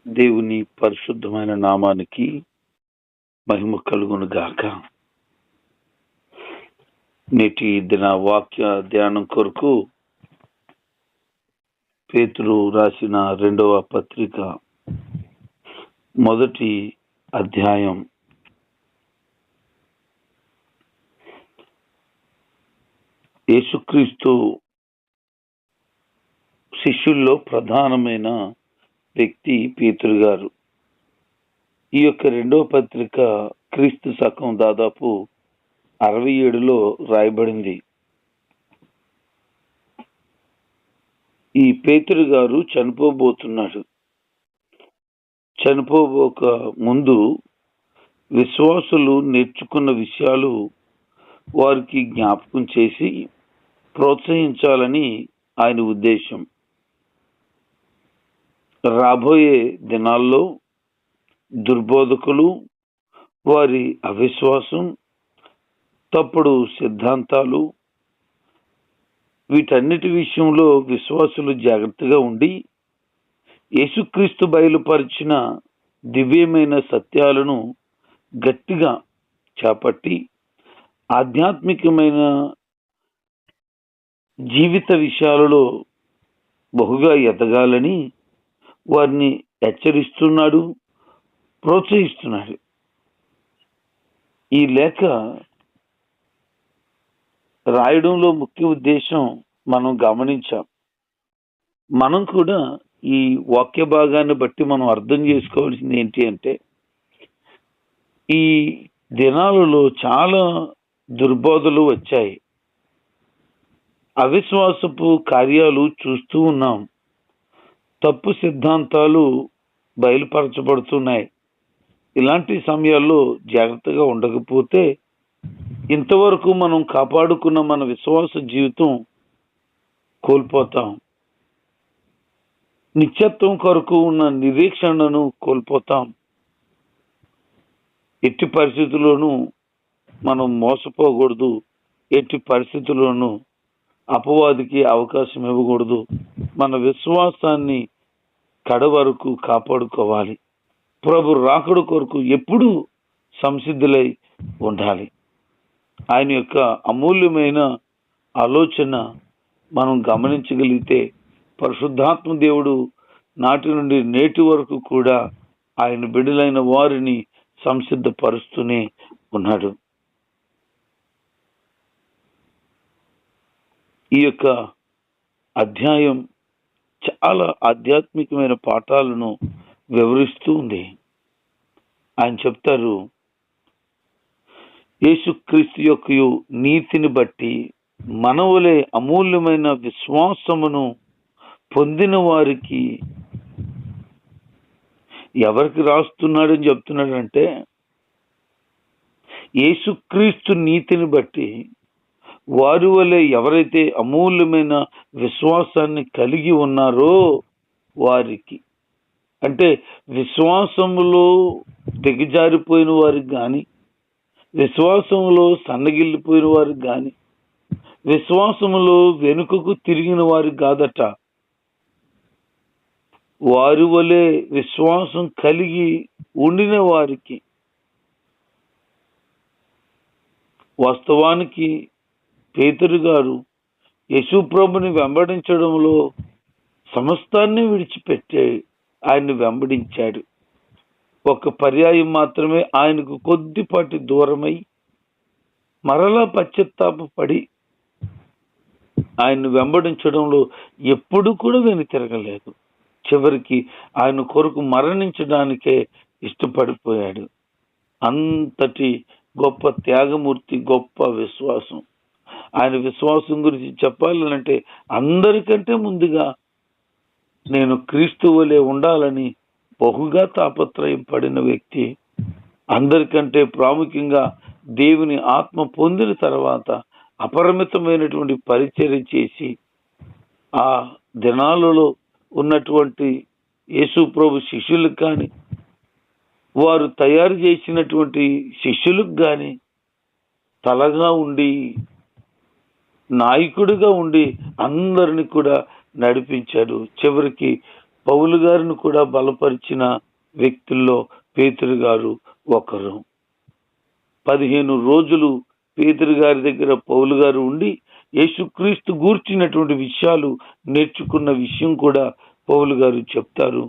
దేవుని పరిశుద్ధమైన నామానికి మహిమ కలుగును గాక. నేటి దిన వాక్య ధ్యానం కొరకు పేతురు రాసిన 2వ పత్రిక మొదటి అధ్యాయం యేసుక్రీస్తు శిష్యుల్లో ప్రధానమైన వ్యక్తి పేతురు గారు. ఈ యొక్క 2వ పత్రిక క్రీస్తు శకం దాదాపు 67లో రాయబడింది. ఈ పేతురు గారు చనిపోబోతున్నాడు. చనిపోబోక ముందు విశ్వాసులు నేర్చుకున్న విషయాలు వారికి జ్ఞాపకం చేసి ప్రోత్సహించాలని ఆయన ఉద్దేశం. రాబోయే దినాల్లో దుర్బోధకులు, వారి అవిశ్వాసం, తప్పుడు సిద్ధాంతాలు, వీటన్నిటి విషయంలో విశ్వాసులు జాగ్రత్తగా ఉండి యేసుక్రీస్తు బయలుపరిచిన దివ్యమైన సత్యాలను గట్టిగా చేపట్టి ఆధ్యాత్మికమైన జీవిత విషయాలలో బహుగా ఎదగాలని వారిని హెచ్చరిస్తున్నాడు, ప్రోత్సహిస్తున్నాడు. ఈ లేఖ రాయడంలో ముఖ్య ఉద్దేశం మనం గమనించాం. మనం కూడా ఈ వాక్య భాగాన్ని బట్టి మనం అర్థం చేసుకోవాల్సింది ఏంటి అంటే, ఈ దినాలలో చాలా దుర్బోధలు వచ్చాయి. అవిశ్వాసపు కార్యాలు చూస్తూ ఉన్నాం. తప్పు సిద్ధాంతాలు బయలుపరచబడుతున్నాయి. ఇలాంటి సమయాల్లో జాగ్రత్తగా ఉండకపోతే ఇంతవరకు మనం కాపాడుకున్న మన విశ్వాస జీవితం కోల్పోతాం. నిత్యత్వం కొరకు ఉన్న నిరీక్షణను కోల్పోతాం. ఎట్టి పరిస్థితుల్లోనూ మనం మోసపోకూడదు. ఎట్టి పరిస్థితుల్లోనూ అపవాదికి అవకాశం ఇవ్వకూడదు. మన విశ్వాసాన్ని కడ వరకు కాపాడుకోవాలి. ప్రభు రాకడ కొరకు ఎప్పుడూ సంసిద్ధులై ఉండాలి. ఆయన యొక్క అమూల్యమైన ఆలోచన మనం గమనించగలిగితే పరిశుద్ధాత్మ దేవుడు నాటి నుండి నేటి వరకు కూడా ఆయన బిడ్డలైన వారిని సంసిద్ధపరుస్తూనే ఉన్నాడు. ఈ యొక్క అధ్యాయం చాలా ఆధ్యాత్మికమైన పాఠాలను వివరిస్తూ ఉంది. ఆయన చెప్తారు, యేసుక్రీస్తు యొక్క నీతిని బట్టి మనవలే అమూల్యమైన విశ్వాసమును పొందిన వారికి ఎవరికి రాస్తున్నాడని చెప్తున్నాడంటే, యేసుక్రీస్తు నీతిని బట్టి వారి వలె ఎవరైతే అమూల్యమైన విశ్వాసాన్ని కలిగి ఉన్నారో వారికి, అంటే విశ్వాసములో దిగజారిపోయిన వారికి కానీ, విశ్వాసములో సన్నగిల్లిపోయిన వారికి కానీ, విశ్వాసములో వెనుకకు తిరిగిన వారికి కాదట, వారి వలె విశ్వాసం కలిగి ఉండిన వారికి. వాస్తవానికి పేతురు గారు యేసు ప్రభుని వెంబడించడంలో సమస్తాన్ని విడిచిపెట్టి ఆయన్ని వెంబడించాడు. ఒక పర్యాయం మాత్రమే ఆయనకు కొద్దిపాటి దూరమై మరలా పశ్చాత్తాపపడి ఆయన్ని వెంబడించడంలో ఎప్పుడు కూడా వెనుతిరగలేదు. చివరికి ఆయన కొరకు మరణించడానికే ఇష్టపడిపోయాడు. అంతటి గొప్ప త్యాగమూర్తి, గొప్ప విశ్వాసం. ఆయన విశ్వాసం గురించి చెప్పాలంటే అందరికంటే ముందుగా నేను క్రీస్తు వలె ఉండాలని బహుగా తాపత్రయం పడిన వ్యక్తి. అందరికంటే ప్రాముఖ్యంగా దేవుని ఆత్మ పొందిన తర్వాత అపరిమితమైనటువంటి పరిచర్య చేసి ఆ దినాలలో ఉన్నటువంటి యేసు ప్రభు శిష్యులకు కానీ, వారు తయారు చేసినటువంటి శిష్యులకు కానీ తలగా ఉండి, నాయకుడిగా ఉండి అందరిని కూడా నడిపించాడు. చివరికి పౌలు గారిని కూడా బలపరిచిన వ్యక్తుల్లో పేతురు గారు ఒకరు. 15 రోజులు పేతురు గారి దగ్గర పౌలు గారు ఉండి యేసుక్రీస్తు గూర్చినటువంటి విషయాలు నేర్చుకున్న విషయం కూడా పౌలు గారు చెప్తారు.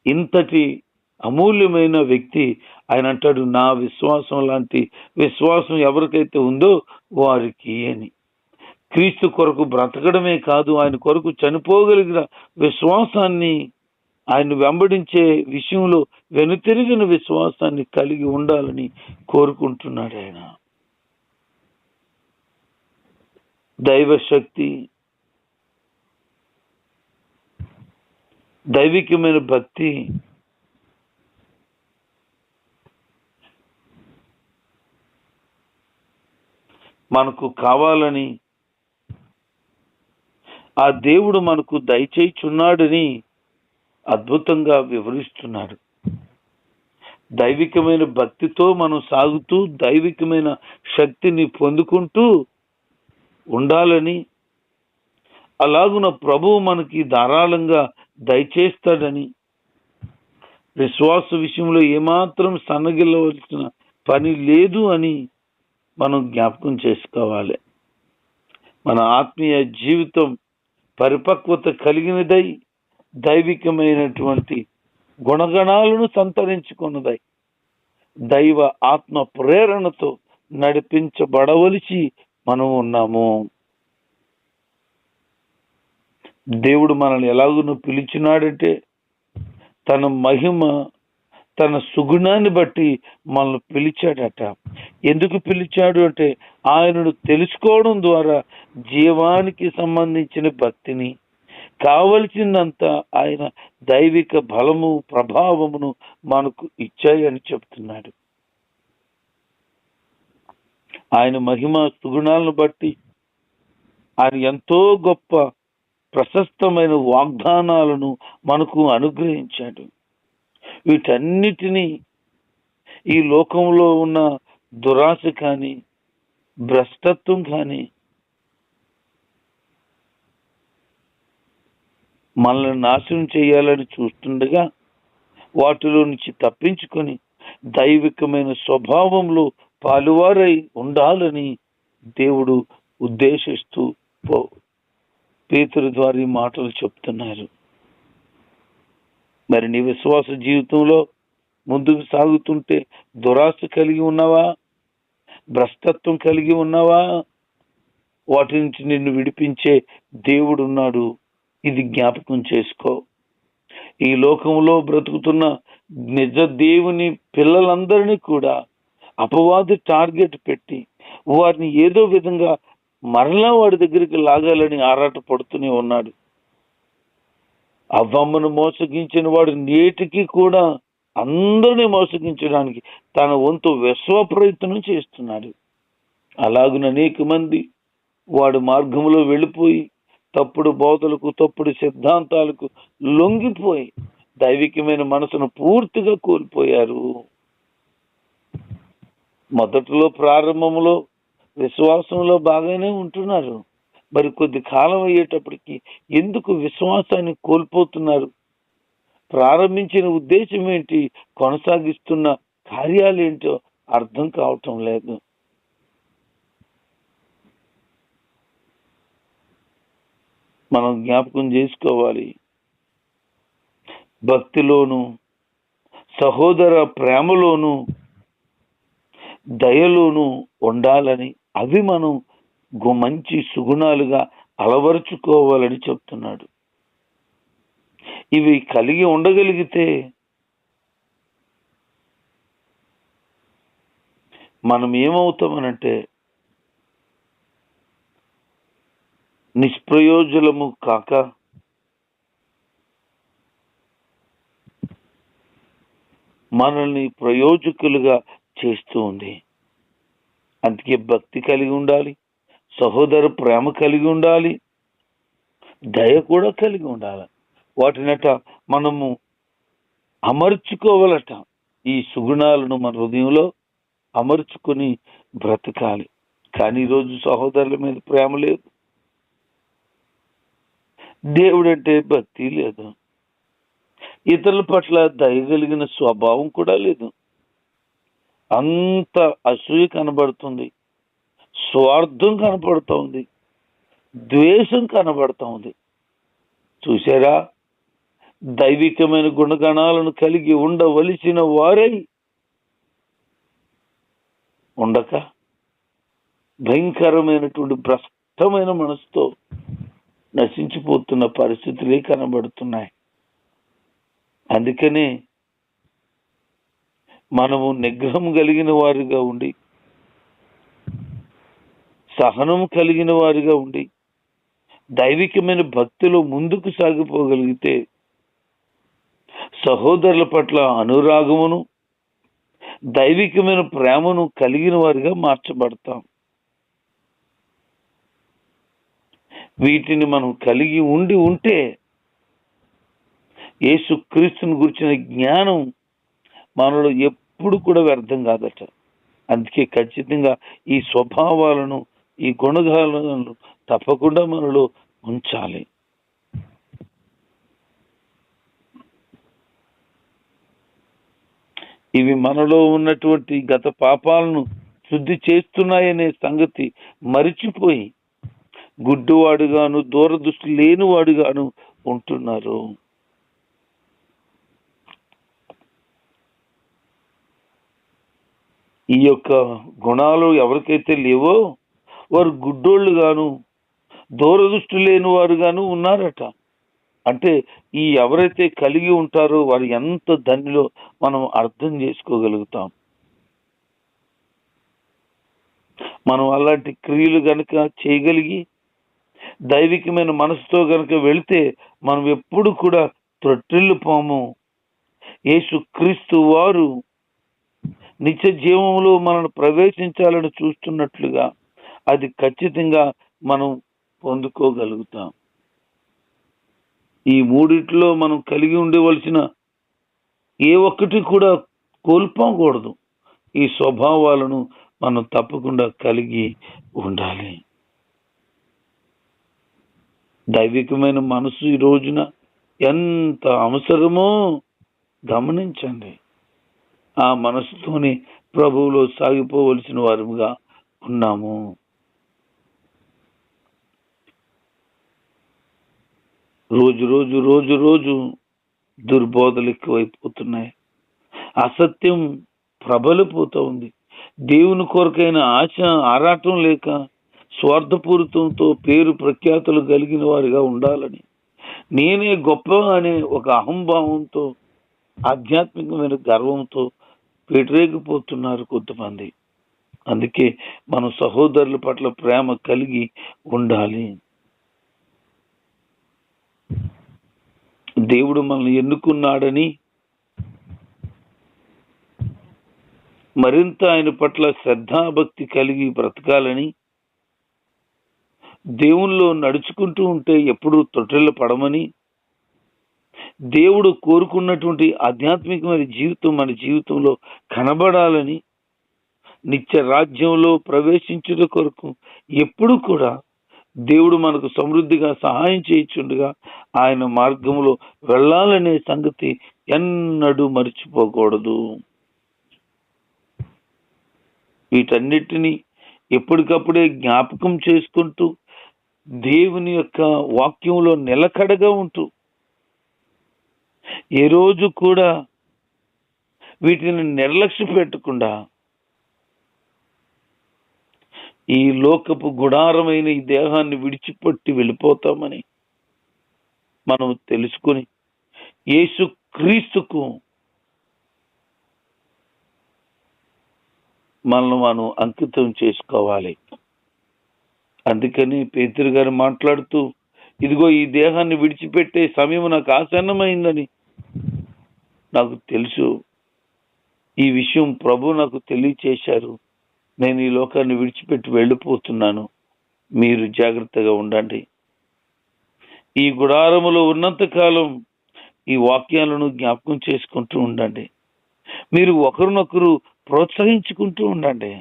ఇంతటి అమూల్యమైన వ్యక్తి ఆయన అంటాడు, నా విశ్వాసం లాంటి విశ్వాసం ఎవరికైతే ఉందో వారికి అని. క్రీస్తు కొరకు బ్రతకడమే కాదు, ఆయన కొరకు చనిపోగలిగిన విశ్వాసాన్ని, ఆయన వెంబడించే విషయంలో వెనుతిరిగిన విశ్వాసాన్ని కలిగి ఉండాలని కోరుకుంటున్నాడు ఆయన. దైవశక్తి, దైవికమైన భక్తి మనకు కావాలని ఆ దేవుడు మనకు దయచేయుచున్నాడని అద్భుతంగా వివరిస్తున్నాడు. దైవికమైన భక్తితో మనం సాగుతూ దైవికమైన శక్తిని పొందుకుంటూ ఉండాలని, అలాగున ప్రభువు మనకి ధారాళంగా దయచేస్తాడని, విశ్వాస విషయంలో ఏమాత్రం సన్నగిల్లవలసిన పని లేదు అని మనం జ్ఞాపకం చేసుకోవాలి. మన ఆత్మీయ జీవితం పరిపక్వత కలిగినదై దైవికమైనటువంటి గుణగణాలను సంతరించుకున్నదై దైవ ఆత్మ ప్రేరణతో నడిపించబడవలసి మనం ఉన్నాము. దేవుడు మనల్ని ఎలాగునో పిలిచినాడంటే తన మహిమ, తన సుగుణాన్ని బట్టి మనల్ని పిలిచాడట. ఎందుకు పిలిచాడు అంటే ఆయనను తెలుసుకోవడం ద్వారా జీవానికి సంబంధించిన భక్తిని, కావలసినంత ఆయన దైవిక బలము, ప్రభావమును మనకు ఇచ్చాయని చెప్తున్నాడు. ఆయన మహిమ సుగుణాలను బట్టి ఆయన ఎంతో గొప్ప ప్రశస్తమైన వాగ్దానాలను మనకు అనుగ్రహించాడు. వీటన్నిటినీ ఈ లోకంలో ఉన్న దురాశ కానీ, భ్రష్టత్వం కానీ మనల్ని నాశనం చేయాలని చూస్తుండగా వాటిలో నుంచి తప్పించుకొని దైవికమైన స్వభావంలో పాలువారై ఉండాలని దేవుడు ఉద్దేశిస్తూ పేతురు ద్వారా ఈ మాటలు చెప్తున్నారు. మరి నీ విశ్వాస జీవితంలో ముందుకు సాగుతుంటే దురాశ కలిగి ఉన్నావా? భ్రష్టత్వం కలిగి ఉన్నావా? వాటి నుంచి నిన్ను విడిపించే దేవుడు ఉన్నాడు. ఇది జ్ఞాపకం చేసుకో. ఈ లోకంలో బ్రతుకుతున్న నిజ దేవుని పిల్లలందరినీ కూడా అపవాది టార్గెట్ పెట్టి వారిని ఏదో విధంగా మరలా వాడి దగ్గరికి లాగాలని ఆరాట పడుతూనే ఉన్నాడు. అవ్వమ్మను మోసగించిన వాడు నేటికి కూడా అందరినీ మోసగించడానికి తన వంతు విశ్వ ప్రయత్నం చేస్తున్నాడు. అలాగున అనేక మంది వాడు మార్గంలో వెళ్ళిపోయి తప్పుడు బోధలకు, తప్పుడు సిద్ధాంతాలకు లొంగిపోయి దైవికమైన మనసును పూర్తిగా కోల్పోయారు. మొదట్లో ప్రారంభంలో విశ్వాసంలో బాగానే ఉంటున్నారు. మరి కొద్ది కాలం అయ్యేటప్పటికి ఎందుకు విశ్వాసాన్ని కోల్పోతున్నారు? ప్రారంభించిన ఉద్దేశం ఏంటి, కొనసాగిస్తున్న కార్యాలు ఏంటో అర్థం కావటం లేదు. మనం జ్ఞాపకం చేసుకోవాలి, భక్తిలోను, సహోదర ప్రేమలోను, దయలోను ఉండాలని, అవి మనం మంచి సుగుణాలుగా అలవరుచుకోవాలని చెప్తున్నాడు. ఇవి కలిగి ఉండగలిగితే మనం ఏమవుతామనంటే నిష్ప్రయోజనము కాక మనల్ని ప్రయోజకులుగా చేస్తూ ఉంది. అందుకే భక్తి కలిగి ఉండాలి, సహోదర ప్రేమ కలిగి ఉండాలి, దయ కూడా కలిగి ఉండాలి. వాటినట మనము అమర్చుకోవాలట. ఈ సుగుణాలను మన హృదయంలో అమర్చుకొని బ్రతకాలి. కానీ ఈరోజు సహోదరుల మీద ప్రేమ లేదు, దేవుడంటే భక్తి లేదు. ఇతరుల పట్ల దయగలిగిన స్వభావం కూడా లేదు. అంత అసూయ కనబడుతుంది, స్వార్థం కనబడుతోంది, ద్వేషం కనబడుతోంది. చూసారా, దైవికమైన గుణగణాలను కలిగి ఉండవలసిన వారై ఉండక భయంకరమైనటువంటి భ్రష్టమైన మనసుతో నశించిపోతున్న పరిస్థితులే కనబడుతున్నాయి. అందుకనే మనము నిగ్రహం కలిగిన వారిగా ఉండి, సహనం కలిగిన వారిగా ఉండి, దైవికమైన భక్తిలో ముందుకు సాగిపోగలిగితే సహోదరుల పట్ల అనురాగమును, దైవికమైన ప్రేమను కలిగిన వారిగా మార్చబడతాం. వీటిని మనం కలిగి ఉంటే యేసుక్రీస్తుని గురించిన జ్ఞానం మనలో ఎప్పుడు కూడా వ్యర్థం కాదట. అందుకే ఖచ్చితంగా ఈ స్వభావాలను, ఈ గుణగాలను తప్పకుండా మనలో ఉంచాలి. ఇవి మనలో ఉన్నటువంటి గత పాపాలను శుద్ధి చేస్తున్నాయనే సంగతి మరిచిపోయి గుడ్డివాడుగాను, దూరదృష్టి లేనివాడుగాను ఉంటున్నారు. ఈ యొక్క గుణాలు ఎవరికైతే లేవో వారు గుడ్డోళ్ళుగాను, దూరదృష్టి లేని వారుగాను ఉన్నారట. అంటే ఈ ఎవరైతే కలిగి ఉంటారో వారు ఎంత ధన్యులో మనం అర్థం చేసుకోగలుగుతాం. మనం అలాంటి క్రియలు గనుక చేయగలిగి దైవికమైన మనసుతో గనుక వెళితే మనం ఎప్పుడు కూడా త్రొట్టిల్లిపోము. యేసుక్రీస్తు వారు నిత్య జీవంలో మనల్ని ప్రవేశించాలని చూస్తున్నట్లుగా అది ఖచ్చితంగా మనం పొందుకోగలుగుతాం. ఈ మూడిట్లో మనం కలిగి ఉండవలసిన ఏ ఒక్కటి కూడా కోల్పోకూడదు. ఈ స్వభావాలను మనం తప్పకుండా కలిగి ఉండాలి. దైవికమైన మనసు ఈ రోజున ఎంత అవసరమో గమనించండి. ఆ మనసుతోనే ప్రభువులో సాగిపోవలసిన వారుగా ఉన్నాము. రోజు దుర్బోధలు ఎక్కువైపోతున్నాయి. అసత్యం ప్రబలిపోతూ ఉంది. దేవుని కొరకైన ఆశ, ఆరాటం లేక స్వార్థపూరితంతో పేరు ప్రఖ్యాతులు కలిగిన వారిగా ఉండాలని, నేనే గొప్ప అనే ఒక అహంభావంతో, ఆధ్యాత్మికమైన గర్వంతో పెట్టరేగిపోతున్నారు కొంతమంది. అందుకే మనం సహోదరుల పట్ల ప్రేమ కలిగి ఉండాలి. దేవుడు మనల్ని ఎన్నుకున్నాడని మరింత ఆయన పట్ల శ్రద్ధాభక్తి కలిగి బ్రతకాలని, దేవునిలో నడుచుకుంటూ ఉంటే ఎప్పుడు తొట్టిల్ల పడమని, దేవుడు కోరుకున్నటువంటి ఆధ్యాత్మికమైన జీవితం మన జీవితంలో కనబడాలని, నిత్య రాజ్యంలో ప్రవేశించుట కొరకు ఎప్పుడు కూడా దేవుడు మనకు సమృద్ధిగా సహాయం చేయించుండగా ఆయన మార్గంలో వెళ్ళాలనే సంగతి ఎన్నడూ మర్చిపోకూడదు. వీటన్నిటినీ ఎప్పటికప్పుడే జ్ఞాపకం చేసుకుంటూ దేవుని యొక్క వాక్యంలో నిలకడగా ఉంటూ ఏ రోజు కూడా వీటిని నిర్లక్ష్య పెట్టకుండా ఈ లోకపు గుడారమైన ఈ దేహాన్ని విడిచిపెట్టి వెళ్ళిపోతామని మనం తెలుసుకుని యేసుక్రీస్తుకు మనల్ని మనం అంకితం చేసుకోవాలి. అందుకని పేతురు గారు మాట్లాడుతూ, ఇదిగో ఈ దేహాన్ని విడిచిపెట్టే సమయం నాకు ఆసన్నమైందని నాకు తెలుసు. ఈ విషయం ప్రభు నాకు తెలియచేశారు. నేను ఈ లోకాన్ని విడిచిపెట్టి వెళ్ళిపోతున్నాను. మీరు జాగ్రత్తగా ఉండండి. ఈ గుడారములో ఉన్నంతకాలం ఈ వాక్యాలను జ్ఞాపకం చేసుకుంటూ ఉండండి. మీరు ఒకరినొకరు ప్రోత్సహించుకుంటూ ఉండండి.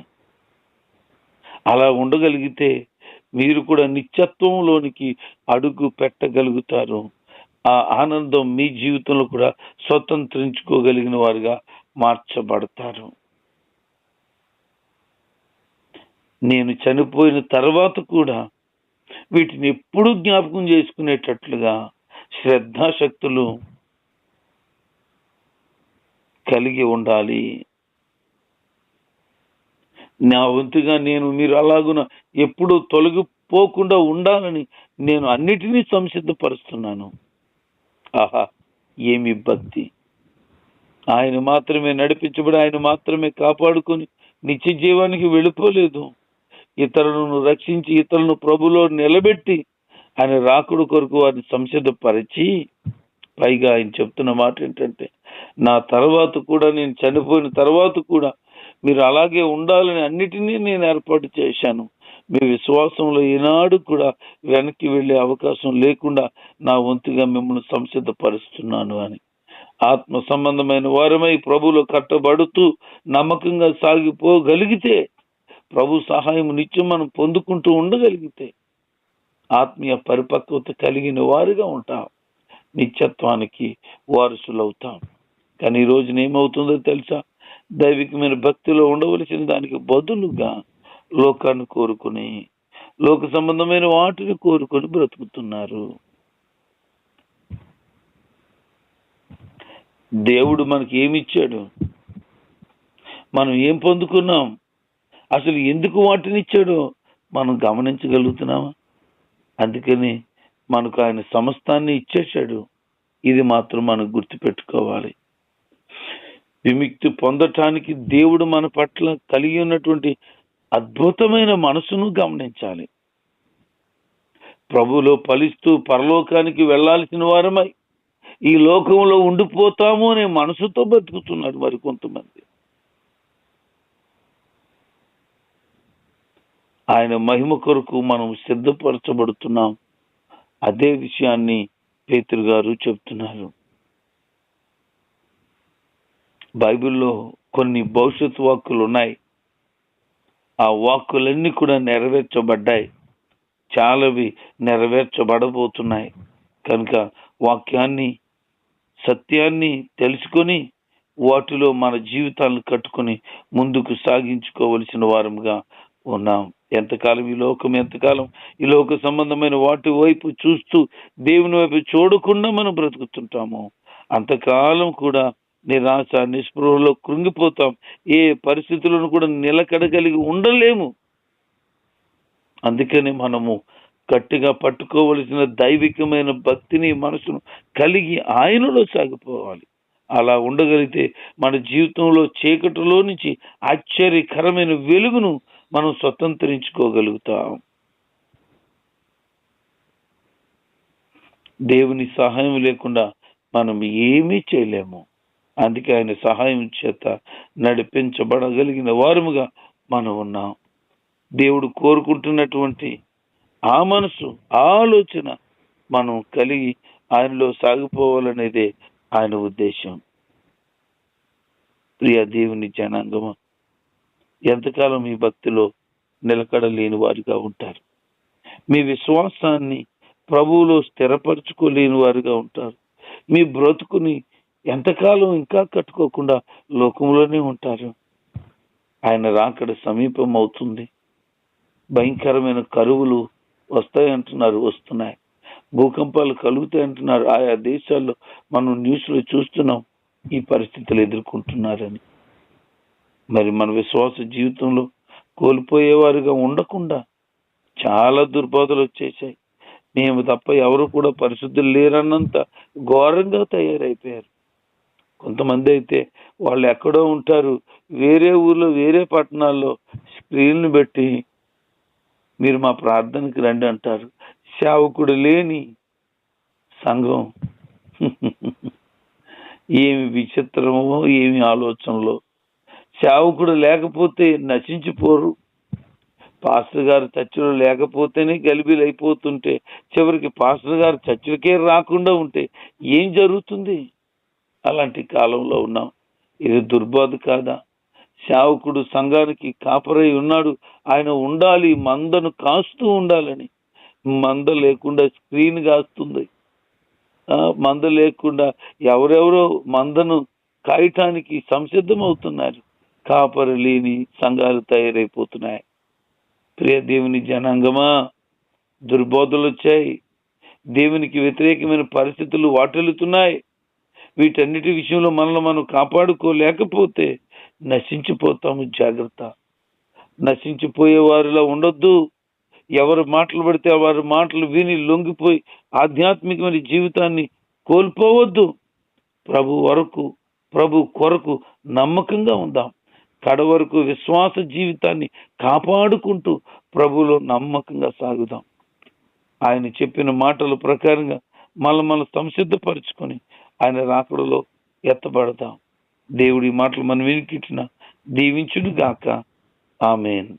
అలా ఉండగలిగితే మీరు కూడా నిత్యత్వంలోనికి అడుగు పెట్టగలుగుతారు. ఆ ఆనందం మీ జీవితంలో కూడా స్వతంత్రించుకోగలిగిన వారుగా మార్చబడతారు. నేను చనిపోయిన తర్వాత కూడా వీటిని ఎప్పుడూ జ్ఞాపకం చేసుకునేటట్లుగా శ్రద్ధాశక్తులు కలిగి ఉండాలి. నా వంతుగా మీరు అలాగున ఎప్పుడు తొలగిపోకుండా ఉండాలని నేను అన్నిటినీ సంసిద్ధపరుస్తున్నాను. ఆహా, ఏమి భక్తి! ఆయన మాత్రమే నడిపించబడి, ఆయన మాత్రమే కాపాడుకొని నిత్య జీవానికి వెళ్ళిపోలేదు. ఇతరులను రక్షించి, ఇతరులను ప్రభులో నిలబెట్టి ఆయన రాకుడు కొరకు వారిని సంసిద్ధపరిచి, పైగా ఆయన చెప్తున్న మాట ఏంటంటే, నా తర్వాత కూడా, నేను చనిపోయిన తర్వాత కూడా మీరు అలాగే ఉండాలని అన్నిటినీ నేను ఏర్పాటు చేశాను. మీ విశ్వాసంలో ఈనాడు కూడా వెనక్కి వెళ్ళే అవకాశం లేకుండా నా వంతుగా మిమ్మల్ని సంసిద్ధపరుస్తున్నాను అని. ఆత్మ సంబంధమైన వారమై ప్రభులో కట్టబడుతూ నమ్మకంగా సాగిపోగలిగితే, ప్రభు సహాయం నిత్యం మనం పొందుకుంటూ ఉండగలిగితే ఆత్మీయ పరిపక్వత కలిగిన వారుగా ఉంటాం, నిత్యత్వానికి వారసులవుతాం. కానీ ఈ రోజున ఏమవుతుందో తెలుసా? దైవికమైన భక్తిలో ఉండవలసిన దానికి బదులుగా లోకాన్ని కోరుకుని, లోక సంబంధమైన వాటిని కోరుకొని బ్రతుకుతున్నారు. దేవుడు మనకి ఏమిచ్చాడు? మనం ఏం పొందుకున్నాం? అసలు ఎందుకు వాటిని ఇచ్చాడో మనం గమనించగలుగుతున్నామా? అందుకని మనకు ఆయన సమస్తాన్ని ఇచ్చేశాడు. ఇది మాత్రం మనం గుర్తుపెట్టుకోవాలి. విముక్తి పొందటానికి దేవుడు మన పట్ల కలిగి ఉన్నటువంటి అద్భుతమైన మనసును గమనించాలి. ప్రభువులో ఫలిస్తూ పరలోకానికి వెళ్లాల్సిన వారమై ఈ లోకంలో ఉండిపోతాము అనే మనసుతో బతుకుతున్నారు మరి కొంతమంది. ఆయన మహిమ కొరకు మనం సిద్ధపరచబడుతున్నాం. అదే విషయాన్ని పేతురు గారు చెప్తున్నారు. బైబిల్లో కొన్ని భవిష్యత్ వాక్కులు ఉన్నాయి. ఆ వాక్కులన్నీ కూడా నెరవేర్చబడ్డాయి, చాలావి నెరవేర్చబడబోతున్నాయి. కనుక వాక్యాన్ని, సత్యాన్ని తెలుసుకొని వాటిలో మన జీవితాలను కట్టుకొని ముందుకు సాగించుకోవలసిన వారముగా ఉన్నాం. ఎంతకాలం ఈ లోకం, ఎంతకాలం ఈ లోక సంబంధమైన వాటి వైపు చూస్తూ దేవుని వైపు చూడకుండా మనం బ్రతుకుతుంటాము, అంతకాలం కూడా నిరాశ, నిస్పృహలో కృంగిపోతాం. ఏ పరిస్థితులను కూడా నిలకడగలిగి ఉండలేము. అందుకని మనము గట్టిగా పట్టుకోవలసిన దైవికమైన భక్తిని, మనసును కలిగి ఆయనలో సాగిపోవాలి. అలా ఉండగలిగితే మన జీవితంలో చీకటిలో నుంచి ఆశ్చర్యకరమైన వెలుగును మనం స్వతంత్రించుకోగలుగుతాం. దేవుని సహాయం లేకుండా మనం ఏమీ చేయలేము. అందుకే ఆయన సహాయం చేత నడిపించబడగలిగిన వారముగా మనం ఉన్నాం. దేవుడు కోరుకుంటున్నటువంటి ఆ మనసు, ఆలోచన మనం కలిగి ఆయనలో సాగిపోవాలనేదే ఆయన ఉద్దేశం. ప్రియ దేవుని జనాంగమా, ఎంతకాలం మీ భక్తిలో నిలకడలేని వారిగా ఉంటారు? మీ విశ్వాసాన్ని ప్రభువులో స్థిరపరచుకోలేని వారిగా ఉంటారు. మీ బ్రతుకుని ఎంతకాలం ఇంకా కట్టుకోకుండా లోకంలోనే ఉంటారు. ఆయన రాకడ సమీపం అవుతుంది. భయంకరమైన కరువులు వస్తాయంటున్నారు, వస్తున్నాయి. భూకంపాలు కలుగుతాయంటున్నారు. ఆయా దేశాల్లో మనం న్యూస్లో చూస్తున్నాం ఈ పరిస్థితులు ఎదుర్కొంటున్నారని. మరి మన విశ్వాస జీవితంలో కోల్పోయేవారుగా ఉండకుండా చాలా దుర్బోధలు వచ్చేసాయి. మేము తప్ప ఎవరు కూడా పరిశుద్ధులు లేరన్నంత ఘోరంగా తయారైపోయారు. కొంతమంది అయితే వాళ్ళు ఎక్కడో ఉంటారు, వేరే ఊర్లో, వేరే పట్టణాల్లో స్క్రీన్లు పెట్టి మీరు మా ప్రార్థనకి రండి అంటారు. సేవకుడు లేని సంఘం. ఏమి విచిత్రమో, ఏమి ఆలోచనలో. సేవకుడు లేకపోతే నశించిపోరు. పాస్టర్ గారు చర్చిలో లేకపోతేనే గలిబిలు అయిపోతుంటే, చివరికి పాస్టర్ గారు చర్చిలకే రాకుండా ఉంటే ఏం జరుగుతుంది? అలాంటి కాలంలో ఉన్నాం. ఇది దుర్బోధ కాదా? సేవకుడు సంఘానికి కాపరై ఉన్నాడు, ఆయన ఉండాలి, మందను కాస్తూ ఉండాలని. మంద లేకుండా స్క్రీన్ కాస్తుంది. మంద లేకుండా ఎవరెవరో మందను కాయటానికి సంసిద్ధమవుతున్నారు. కాపరి లేని సంఘాలు తయారైపోతున్నాయి. ప్రియ దేవుని జనాంగమా, దుర్బోధలు వచ్చాయి. దేవునికి వ్యతిరేకమైన పరిస్థితులు వాటిల్లుతున్నాయి. వీటన్నిటి విషయంలో మనల్ని మనం కాపాడుకోలేకపోతే నశించిపోతాము. జాగ్రత్త. నశించిపోయే వారిలో ఉండొద్దు. ఎవరు మాటలు పడితే వారి మాటలు విని లొంగిపోయి ఆధ్యాత్మికమైన జీవితాన్ని కోల్పోవద్దు. ప్రభు కొరకు నమ్మకంగా ఉందాం. కడవరకు విశ్వాస జీవితాన్ని కాపాడుకుంటూ ప్రభువులో నమ్మకంగా సాగుదాం. ఆయన చెప్పిన మాటల ప్రకారంగా మనం సంసిద్ధపరుచుకొని ఆయన రాకడలో ఎత్తబడతాం. దేవుడి మాటలు మనం వినికించిన దీవించును గాక. ఆమేన్.